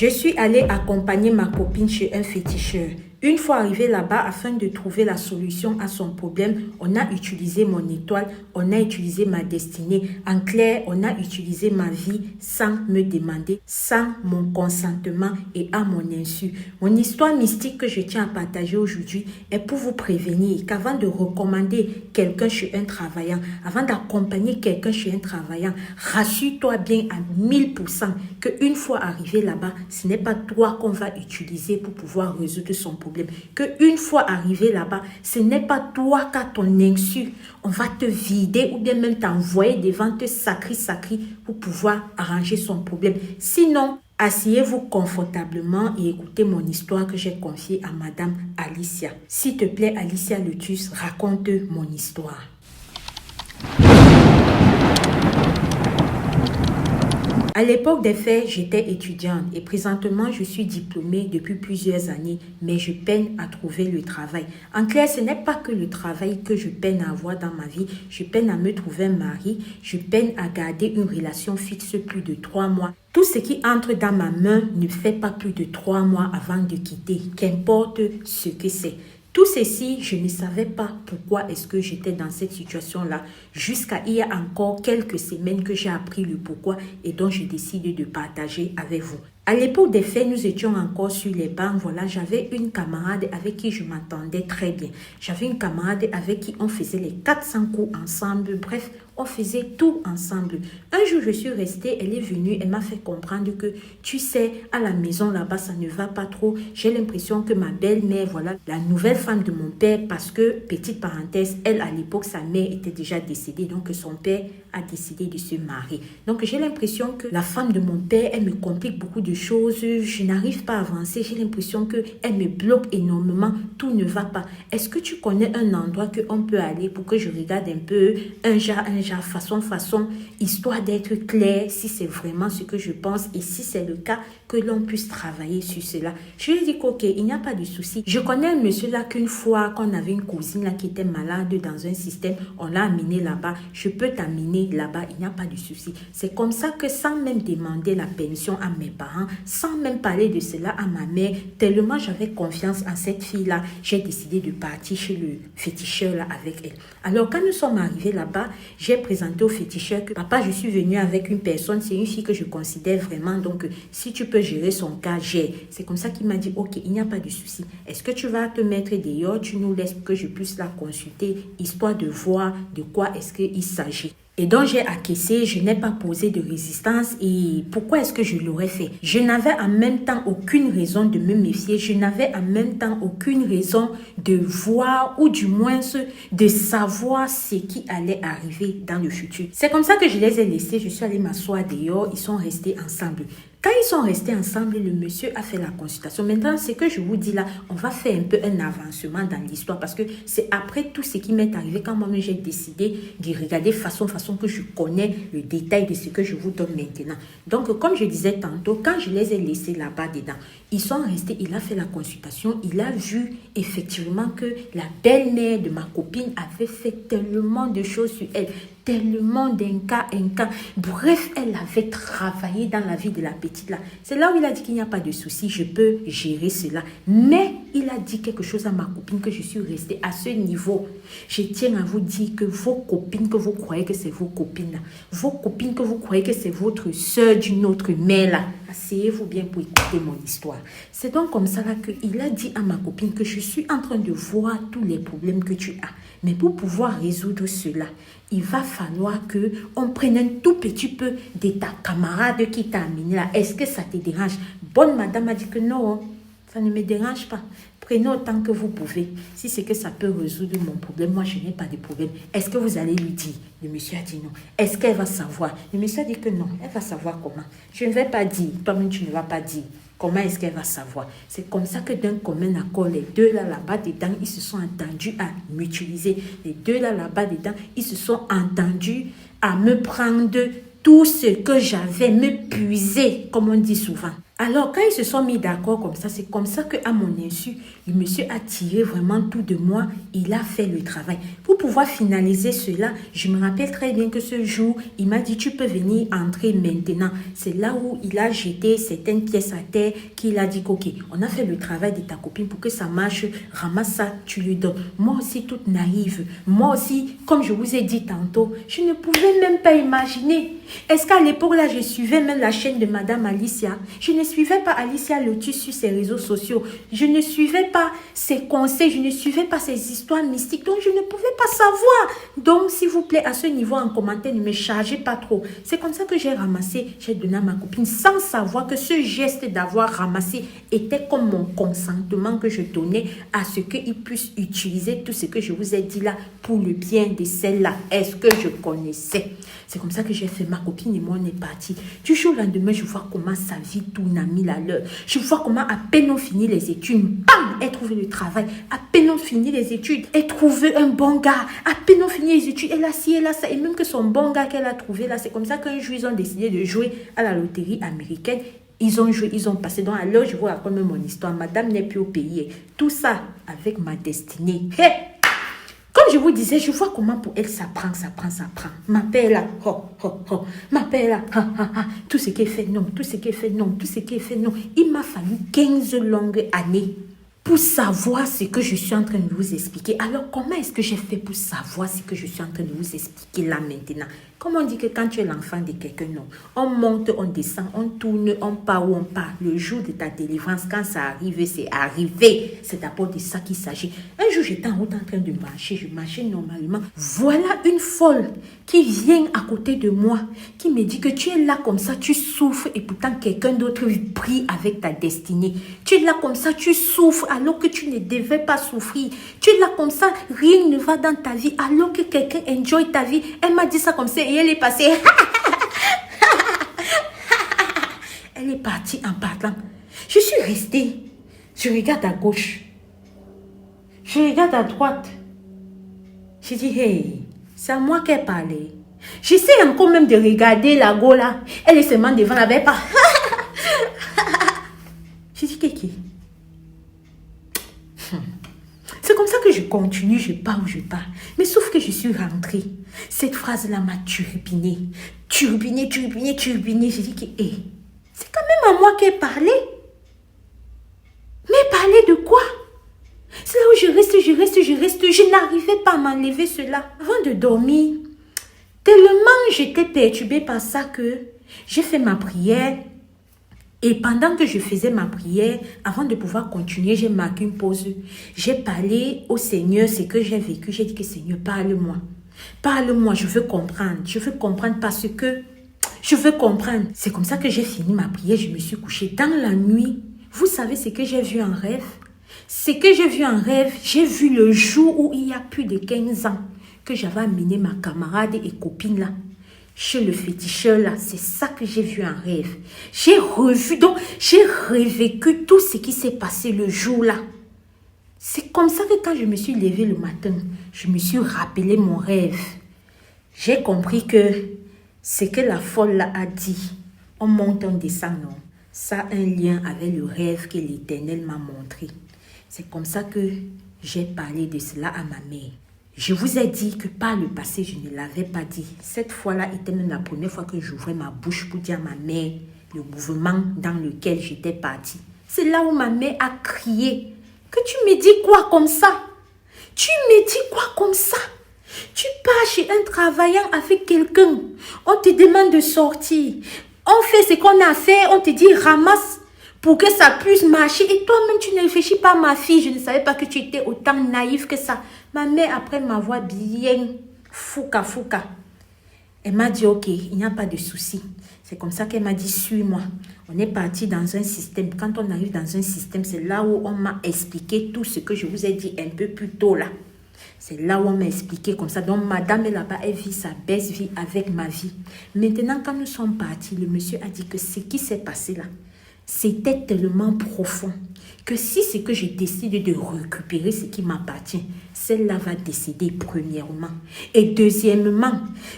Je suis allée accompagner ma copine chez un féticheur. Une fois arrivée là-bas, afin de trouver la solution à son problème, on a utilisé mon étoile, on a utilisé ma destinée. En clair, on a utilisé ma vie sans me demander, sans mon consentement et à mon insu. Mon histoire mystique que je tiens à partager aujourd'hui est pour vous prévenir qu'avant de recommander quelqu'un chez un travaillant, avant d'accompagner quelqu'un chez un travaillant, rassure-toi bien à 1000% qu'une fois arrivé là-bas, ce n'est pas toi qu'on va utiliser pour pouvoir résoudre son problème. Qu'une fois arrivé là-bas, ce n'est pas toi qu'à ton insu, on va te vider ou bien même t'envoyer devant te sacri pour pouvoir arranger son problème. Sinon, asseyez-vous confortablement et écoutez mon histoire que j'ai confiée à Madame Alicia. S'il te plaît, Alicia Lotus, raconte mon histoire. À l'époque des faits, j'étais étudiante et présentement, je suis diplômée depuis plusieurs années, mais je peine à trouver le travail. En clair, ce n'est pas que le travail que je peine à avoir dans ma vie, je peine à me trouver un mari, je peine à garder une relation fixe plus de 3 mois. Tout ce qui entre dans ma main ne fait pas plus de 3 mois avant de quitter, qu'importe ce que c'est. Tout ceci, je ne savais pas pourquoi est-ce que j'étais dans cette situation-là jusqu'à il y a encore quelques semaines que j'ai appris le pourquoi et dont je décide de partager avec vous. À l'époque des faits, nous étions encore sur les bancs. Voilà, j'avais une camarade avec qui je m'entendais très bien. J'avais une camarade avec qui on faisait les 400 coups ensemble. Bref, on faisait tout ensemble. Un jour, je suis restée, elle est venue, elle m'a fait comprendre que, tu sais, à la maison là-bas, ça ne va pas trop. J'ai l'impression que ma belle-mère, voilà, la nouvelle femme de mon père, parce que, petite parenthèse, elle, à l'époque, sa mère était déjà décédée, donc son père a décidé de se marier. Donc, j'ai l'impression que la femme de mon père, elle me complique beaucoup de choses. Je n'arrive pas à avancer. J'ai l'impression qu'elle me bloque énormément. Tout ne va pas. Est-ce que tu connais un endroit qu'on peut aller pour que je regarde un peu un genre, façon, histoire d'être clair si c'est vraiment ce que je pense et si c'est le cas, que l'on puisse travailler sur cela. Je lui ai dit qu'ok, il n'y a pas de souci. Je connais un monsieur là qu'une fois qu'on avait une cousine là qui était malade dans un système, on l'a amené là-bas. Je peux t'amener là-bas, il n'y a pas de souci. C'est comme ça que sans même demander la pension à mes parents, sans même parler de cela à ma mère, tellement j'avais confiance en cette fille-là, j'ai décidé de partir chez le féticheur là avec elle. Alors quand nous sommes arrivés là-bas, j'ai présenté au féticheur que papa, je suis venue avec une personne, c'est une fille que je considère vraiment, donc si tu peux gérer son cas, j'ai. C'est comme ça qu'il m'a dit, ok, il n'y a pas de souci. Est-ce que tu vas te mettre dehors, tu nous laisses que je puisse la consulter, histoire de voir de quoi est-ce qu'il s'agit. Et donc, j'ai acquiescé, je n'ai pas posé de résistance. Et pourquoi est-ce que je l'aurais fait? Je n'avais en même temps aucune raison de me méfier. Je n'avais en même temps aucune raison de voir ou du moins de savoir ce qui allait arriver dans le futur. C'est comme ça que je les ai laissés. Je suis allée m'asseoir dehors. Ils sont restés ensemble. Quand ils sont restés ensemble, le monsieur a fait la consultation. Maintenant, ce que je vous dis là, on va faire un peu un avancement dans l'histoire parce que c'est après tout ce qui m'est arrivé quand moi-même j'ai décidé de regarder façon que je connais le détail de ce que je vous donne maintenant. Donc, comme je disais tantôt, quand je les ai laissés là-bas dedans, ils sont restés, il a fait la consultation, il a vu effectivement que la belle-mère de ma copine avait fait tellement de choses sur elle, tellement d'un cas. Bref, elle avait travaillé dans la vie de la petite là. C'est là où il a dit qu'il n'y a pas de souci, je peux gérer cela. Mais il a dit quelque chose à ma copine que je suis restée à ce niveau. Je tiens à vous dire que vos copines que vous croyez que c'est vos copines là, vos copines que vous croyez que c'est votre soeur d'une autre mère là, asseyez-vous bien pour écouter mon histoire. C'est donc comme ça là qu'il a dit à ma copine que je suis en train de voir tous les problèmes que tu as. Mais pour pouvoir résoudre cela, il va falloir qu'on prenne un tout petit peu de ta camarade qui t'a amené là. Est-ce que ça te dérange? Bonne madame a dit que non, ça ne me dérange pas. Prenez autant que vous pouvez. Si c'est que ça peut résoudre mon problème, moi je n'ai pas de problème. Est-ce que vous allez lui dire? Le monsieur a dit non. Est-ce qu'elle va savoir? Le monsieur a dit que non. Elle va savoir comment? Je ne vais pas dire. Toi-même tu ne vas pas dire. Comment est-ce qu'elle va savoir? C'est comme ça que d'un commun accord, les deux là-bas dedans, ils se sont entendus à m'utiliser. Les deux là-bas dedans, ils se sont entendus à me prendre tout ce que j'avais, me puiser, comme on dit souvent. Alors, quand ils se sont mis d'accord comme ça, c'est comme ça qu'à mon insu, le monsieur a tiré vraiment tout de moi. Il a fait le travail. Pour pouvoir finaliser cela, je me rappelle très bien que ce jour, il m'a dit, tu peux venir entrer maintenant. C'est là où il a jeté certaines pièces à terre, qu'il a dit, ok, on a fait le travail de ta copine pour que ça marche, ramasse ça, tu lui donnes. Moi aussi, toute naïve, moi aussi, comme je vous ai dit tantôt, je ne pouvais même pas imaginer. Est-ce qu'à l'époque là, je suivais même la chaîne de Madame Alicia? Je ne suivais pas Alicia Lotus sur ses réseaux sociaux. Je ne suivais pas ses conseils. Je ne suivais pas ses histoires mystiques. Donc, je ne pouvais pas savoir. Donc, s'il vous plaît, à ce niveau, en commentaire, ne me chargez pas trop. C'est comme ça que j'ai ramassé, j'ai donné à ma copine sans savoir que ce geste d'avoir ramassé était comme mon consentement que je donnais à ce qu'il puisse utiliser tout ce que je vous ai dit là pour le bien de celle-là. Est-ce que je connaissais? C'est comme ça que j'ai fait. Ma copine et moi, on est partis. Du jour au lendemain, je vois comment sa vie tourne à 1000 à l'heure. Je vois comment à peine on finit les études, bam, elle trouve le travail. À peine on finit les études, elle trouve un bon gars. À peine on finit les études, elle a ci, elle a ça. Et même que son bon gars qu'elle a trouvé là, c'est comme ça qu'un jour, ils ont décidé de jouer à la loterie américaine. Ils ont joué, ils ont passé. Donc alors, je vous raconte mon histoire. Madame n'est plus au pays. Tout ça avec ma destinée. Hey! Comme je vous disais, je vois comment pour elle, ça prend. Ma père là, ma père là, tout ce qu'elle fait, non, tout ce qu'elle fait, non, tout ce qu'elle fait, non. Il m'a fallu 15 longues années pour savoir ce que je suis en train de vous expliquer. Alors, comment est-ce que j'ai fait pour savoir ce que je suis en train de vous expliquer là maintenant? Comme on dit que quand tu es l'enfant de quelqu'un, non. On monte, on descend, on tourne, on part où on part. Le jour de ta délivrance, quand ça arrive, c'est arrivé. C'est d'abord de ça qu'il s'agit. Un jour, j'étais en route en train de marcher. Je marchais normalement. Voilà une folle qui vient à côté de moi, qui me dit que tu es là comme ça, tu souffres et pourtant quelqu'un d'autre brille avec ta destinée. Tu es là comme ça, tu souffres alors que tu ne devais pas souffrir. Tu es là comme ça, rien ne va dans ta vie alors que quelqu'un enjoy ta vie. Elle m'a dit ça comme ça et elle est passée. Elle est partie en parlant. Je suis restée. Je regarde à gauche. Je regarde à droite. Je dis, hey, c'est à moi qu'elle parlait. J'essaie encore même de regarder la go là. Elle est seulement devant la belle pas. Je dis, Kiki. C'est comme ça que je continue, je pars où je pars. Mais sauf que je suis rentrée. Cette phrase-là m'a turbiné. Turbiné. J'ai dit que, hey, c'est quand même à moi qu'elle parlait. Mais parler de quoi? C'est là où je reste. Je n'arrivais pas à m'enlever cela. Avant de dormir, tellement j'étais perturbée par ça que j'ai fait ma prière. Et pendant que je faisais ma prière, avant de pouvoir continuer, j'ai marqué une pause. J'ai parlé au Seigneur ce que j'ai vécu. J'ai dit que Seigneur, parle-moi. Parle-moi, je veux comprendre. Je veux comprendre parce que je veux comprendre. C'est comme ça que j'ai fini ma prière. Je me suis couchée dans la nuit. Vous savez ce que j'ai vu en rêve? Ce que j'ai vu en rêve, j'ai vu le jour où il y a plus de 15 ans que j'avais amené ma camarade et copine là. Chez le féticheur là, c'est ça que j'ai vu en rêve. J'ai revu, donc j'ai revécu tout ce qui s'est passé le jour là. C'est comme ça que quand je me suis levée le matin, je me suis rappelé mon rêve. J'ai compris que ce que la folle là a dit, on monte, on descend, non. Ça a un lien avec le rêve que l'Éternel m'a montré. C'est comme ça que j'ai parlé de cela à ma mère. Je vous ai dit que par le passé, je ne l'avais pas dit. Cette fois-là était même la première fois que j'ouvrais ma bouche pour dire à ma mère le mouvement dans lequel j'étais partie. C'est là où ma mère a crié. Que tu me dis quoi comme ça? Tu me dis quoi comme ça? Tu pars chez un travaillant avec quelqu'un. On te demande de sortir. On fait ce qu'on a fait. On te dit ramasse pour que ça puisse marcher. Et toi-même, tu ne réfléchis pas, ma fille. Je ne savais pas que tu étais autant naïve que ça. Ma mère, après m'avoir bien fouca, elle m'a dit, ok, il n'y a pas de souci. C'est comme ça qu'elle m'a dit, suis-moi. On est parti dans un système. Quand on arrive dans un système, c'est là où on m'a expliqué tout ce que je vous ai dit un peu plus tôt là. C'est là où on m'a expliqué comme ça. Donc, madame est là-bas, elle vit sa belle vie avec ma vie. Maintenant, quand nous sommes partis, le monsieur a dit que ce qui s'est passé là, C'était tellement profond que si c'est que je décide de récupérer ce qui m'appartient, celle-là va décéder premièrement. Et deuxièmement,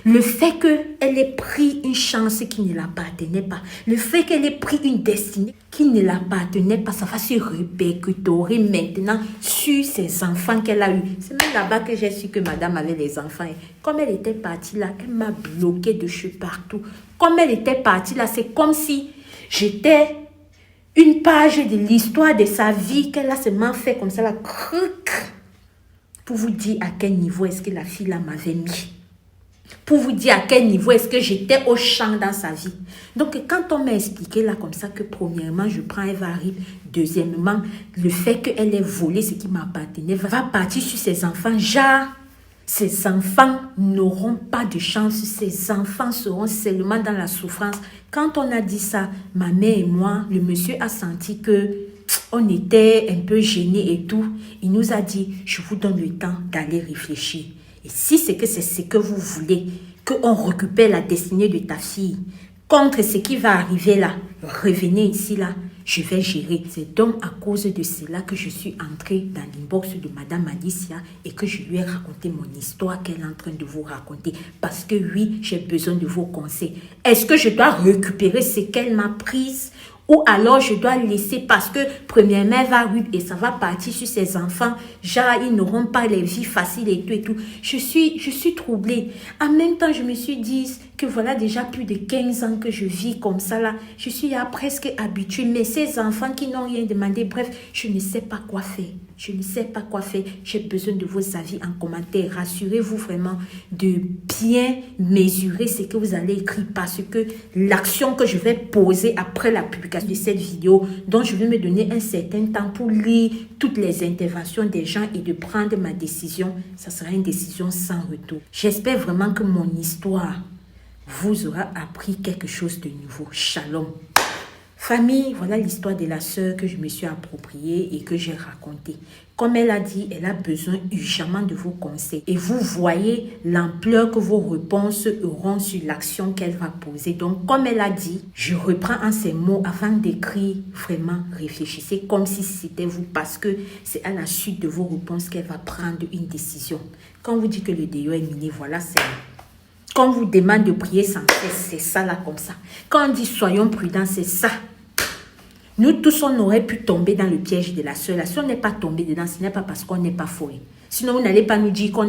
le fait qu'elle ait pris une chance qui ne l'appartenait pas, le fait qu'elle ait pris une destinée qui ne l'appartenait pas, ça va se répercuter maintenant sur ses enfants qu'elle a eus. C'est même là-bas que j'ai su que madame avait les enfants. Comme elle était partie là, elle m'a bloqué de chez partout. Comme elle était partie là, c'est comme si j'étais une page de l'histoire de sa vie qu'elle a seulement fait comme ça là, pour vous dire à quel niveau est-ce que la fille là m'avait mis. Pour vous dire à quel niveau est-ce que j'étais au champ dans sa vie. Donc quand on m'a expliqué là comme ça que premièrement je prends Eva Rib, deuxièmement le fait qu'elle ait volé ce qui m'appartenait va partir sur ses enfants, genre ces enfants n'auront pas de chance, ces enfants seront seulement dans la souffrance. Quand on a dit ça, ma mère et moi, le monsieur a senti que on était un peu gênés et tout. Il nous a dit, je vous donne le temps d'aller réfléchir. Et si c'est ce que vous voulez, qu'on récupère la destinée de ta fille, contre ce qui va arriver là, revenez ici là, je vais gérer. C'est donc à cause de cela que je suis entrée dans l'inbox de Madame Alicia et que je lui ai raconté mon histoire qu'elle est en train de vous raconter. Parce que oui, j'ai besoin de vos conseils. Est-ce que je dois récupérer ce qu'elle m'a prise ou alors je dois laisser parce que premièrement elle va rude et ça va partir sur ses enfants. Genre, ils n'auront pas les vies faciles et tout et tout. Je suis troublée. En même temps, je me suis dit que voilà déjà plus de 15 ans que je vis comme ça là. Je suis là presque habituée. Mais ces enfants qui n'ont rien demandé, bref, je ne sais pas quoi faire. Je ne sais pas quoi faire. J'ai besoin de vos avis en commentaire. Rassurez-vous vraiment de bien mesurer ce que vous allez écrire parce que l'action que je vais poser après la publication de cette vidéo, dont je vais me donner un certain temps pour lire toutes les interventions des gens et de prendre ma décision, ça sera une décision sans retour. J'espère vraiment que mon histoire vous aura appris quelque chose de nouveau. Shalom. Famille, voilà l'histoire de la sœur que je me suis appropriée et que j'ai racontée. Comme elle a dit, elle a besoin urgemment de vos conseils. Et vous voyez l'ampleur que vos réponses auront sur l'action qu'elle va poser. Donc, comme elle a dit, je reprends en ces mots avant d'écrire, vraiment réfléchissez comme si c'était vous parce que c'est à la suite de vos réponses qu'elle va prendre une décision. Quand on vous dit que le déo est miné, voilà, c'est... Quand on vous demande de prier sans cesse, c'est ça là comme ça. Quand on dit soyons prudents, c'est ça. Nous tous, on aurait pu tomber dans le piège de la sœur. Si on n'est pas tombé dedans, ce n'est pas parce qu'on n'est pas fou. Sinon, vous n'allez pas nous dire qu'on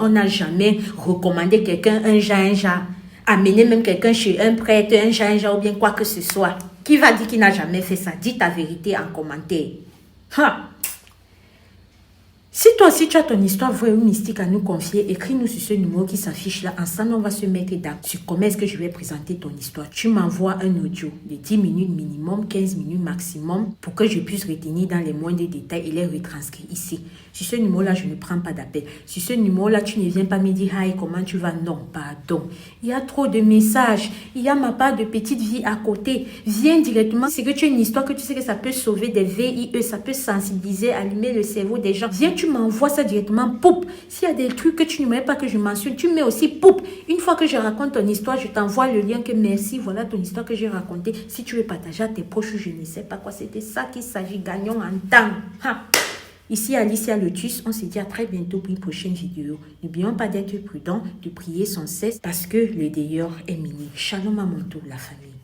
n'a jamais recommandé quelqu'un, un genre, amener même quelqu'un chez un prêtre, un genre, ou bien quoi que ce soit. Qui va dire qu'il n'a jamais fait ça? Dis ta vérité en commentaire. Ha! Si toi aussi tu as ton histoire vraie ou mystique à nous confier, écris-nous sur ce numéro qui s'affiche là. Ensemble, on va se mettre d'accord sur comment est-ce que je vais présenter ton histoire. Tu m'envoies un audio de 10 minutes minimum, 15 minutes maximum pour que je puisse retenir dans les moindres détails et les retranscrire ici. Sur ce numéro-là, je ne prends pas d'appel. Sur ce numéro-là, tu ne viens pas me dire « Hi, comment tu vas ?» Non, pardon. Il y a trop de messages. Il y a ma part de petite vie à côté. Viens directement. C'est que tu as une histoire que tu sais que ça peut sauver des VIE, ça peut sensibiliser, allumer le cerveau des gens. Viens, tu m'envoies ça directement. Poup. S'il y a des trucs que tu n'aimerais pas que je mentionne, tu mets aussi poup. Une fois que je raconte ton histoire, je t'envoie le lien que merci. Voilà ton histoire que j'ai racontée. Si tu veux partager à tes proches, je ne sais pas quoi. C'était ça qu'il s'agit. Gagnons en temps. Ha. Ici Alicia Lotus, on se dit à très bientôt pour une prochaine vidéo. N'oublions pas d'être prudent, de prier sans cesse parce que le dehors est miné. Shalom à mon tour, la famille.